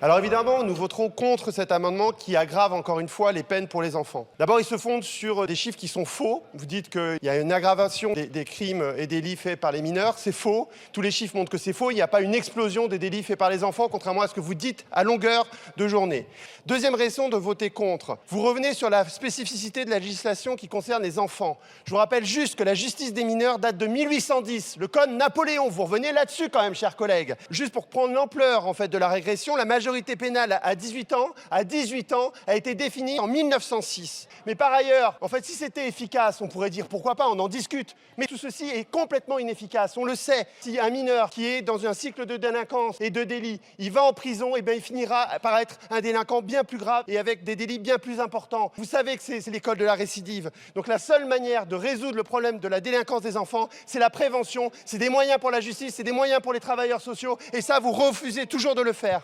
Alors évidemment, nous voterons contre cet amendement qui aggrave encore une fois les peines pour les enfants. D'abord, il se fonde sur des chiffres qui sont faux. Vous dites qu'il y a une aggravation des crimes et délits faits par les mineurs. C'est faux. Tous les chiffres montrent que c'est faux. Il n'y a pas une explosion des délits faits par les enfants, contrairement à ce que vous dites à longueur de journée. Deuxième raison de voter contre. Vous revenez sur la spécificité de la législation qui concerne les enfants. Je vous rappelle juste que la justice des mineurs date de 1810, le code Napoléon. Vous revenez là-dessus quand même, chers collègues. Juste pour prendre l'ampleur en fait de la régression, la majorité pénale à 18 ans a été définie en 1906. Mais par ailleurs, en fait, si c'était efficace, on pourrait dire pourquoi pas, on en discute. Mais tout ceci est complètement inefficace. On le sait. Si un mineur qui est dans un cycle de délinquance et de délit, il va en prison, et bien il finira par être un délinquant bien plus grave et avec des délits bien plus importants. Vous savez que c'est l'école de la récidive. Donc la seule manière de résoudre le problème de la délinquance des enfants, c'est la prévention, c'est des moyens pour la justice, c'est des moyens pour les travailleurs sociaux. Et ça, vous refusez toujours de le faire.